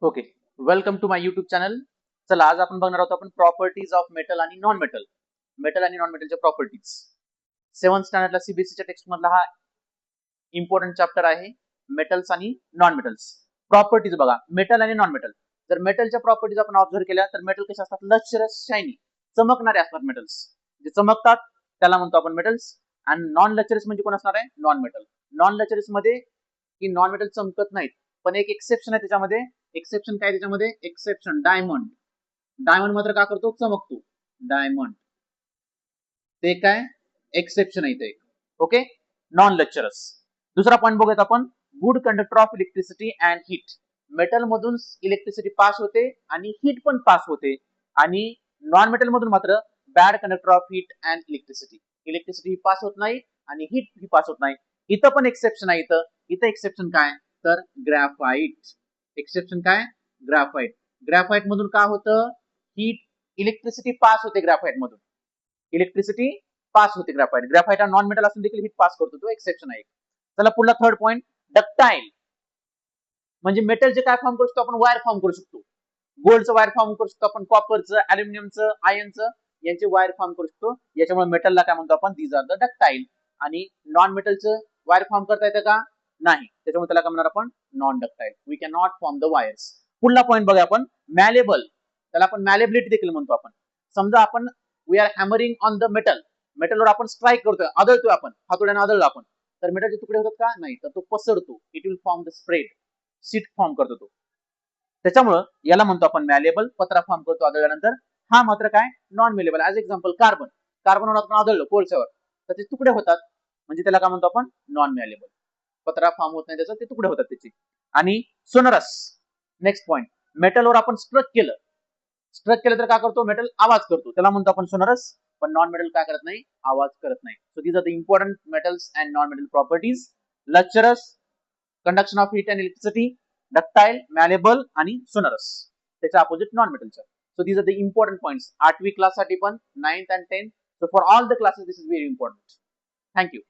Okay, welcome to my YouTube channel. चला, आज आपण बघणार आहोत आपण प्रॉपर्टीज ऑफ मेटल आणि नॉन मेटल. मेटल आणि नॉन मेटलच्या प्रॉपर्टीज. 7th स्टँडर्डला सीबीएसईच्या टेक्स्ट मधला हा इम्पॉर्टंट चॅप्टर आहे. मेटल्स आणि नॉन मेटल्स. प्रॉपर्टीज बघा, मेटल आणि नॉन मेटल. जर मेटलच्या प्रॉपर्टीज आपण ऑब्झर्व केल्या तर मेटल कसे असतात? लचरस, शायनी, चमकणारे असतात मेटल्स. जे चमकतात त्याला म्हणतो आपण मेटल्स. आणि नॉन लचरस म्हणजे कोण असणार आहे? Non metal. नॉन लचरस मध्ये की नॉन मेटल चमकत नाहीत, पण एक एक्सेप्शन आहे त्याच्यामध्ये. एक्सेप्शन काय त्याच्यामध्ये? Exception diamond. डायमंड मात्र का करतो? चमकतो. डायमंड ते काय? एक्सेप्शन आहे ते. Okay, non lectures. दुसरा पॉईंट बघूयात आपण. Good conductor of electricity and heat. Metal मधून इलेक्ट्रिसिटी पास होते आणि हीट पण पास होते. आणि नॉन मेटल मधून मात्र bad conductor of heat and electricity. Electricity pass होत नाही आणि हीट ही पास होत नाही. इथं पण एक्सेप्शन आहे. इथं एक्सेप्शन काय? तर ग्रॅफाइट. एक्सेप्शन काय? ग्रॅफाइट. ग्रॅफाइट मधून का होतं? हीट, इलेक्ट्रिसिटी पास होते ग्रॅफाइट मधून. इलेक्ट्रिसिटी पास होते ग्रॅफाइट. ग्रॅफाइट हा नॉन मेटल असून देखील हीट पास करतो. तो एक्सेप्शन आहे. चला पुढला थर्ड पॉइंट. डक्टाइल म्हणजे मेटलचे काय फॉर्म करू शकतो आपण? वायर फॉर्म करू शकतो. गोल्डचं वायर फॉर्म करू शकतो आपण, कॉपरचं, अल्युमिनियमचं, आयर्नचं, यांचे वायर फॉर्म करू शकतो. याच्यामुळे मेटलला काय म्हणतो आपण? These are the ductile. आणि नॉन मेटलचं वायर फॉर्म करता येतं का? नाही. त्याच्यामुळे त्याला काय म्हणणार आपण? Non ductile. We can not form the wires. पुढला पॉईंट बघा आपण. मॅलेबल. त्याला आपण मॅलेबिलिटी देखील म्हणतो आपण. समजा आपण we are hammering on the metal. मेटलवर आपण स्ट्राईक करतोय, आदळतोय आपण, हातोड्याने आदळलो आपण, तर मेटलचे तुकडे होतात का? नाही. तर तो पसरतो. It will form the spread. Seat form करतो तो. त्याच्यामुळे याला म्हणतो आपण मॅलेबल. पत्रा फॉर्म करतो आदळल्यानंतर. हा मात्र काय? Non malleable. As example carbon. कार्बनवर आपण आदळलो कोळशावर, तर ते तुकडे होतात. म्हणजे त्याला काय म्हणतो आपण? नॉन मॅलेबल. पत्रा फॉर्म होत नाही त्याचं, ते तुकडे होतात त्याचे. आणि सोनरस. Next point. मेटलवर आपण स्ट्रक केलं. स्ट्रक केलं तर काय करतो? मेटल आवाज करतो. त्याला म्हणतो आपण सोनरस. पण नॉन मेटल काय करत नाही? आवाज करत नाही. So these are the important metals and non metal properties. Lustrous, conduction of heat and electricity, ductile, malleable आणि सोनरस. त्याच्या अपोजिट नॉन मेटलचं. So these are the important points. 8वी क्लास साठी पण, 9th and 10th. So for all the classes this is very important. Thank you.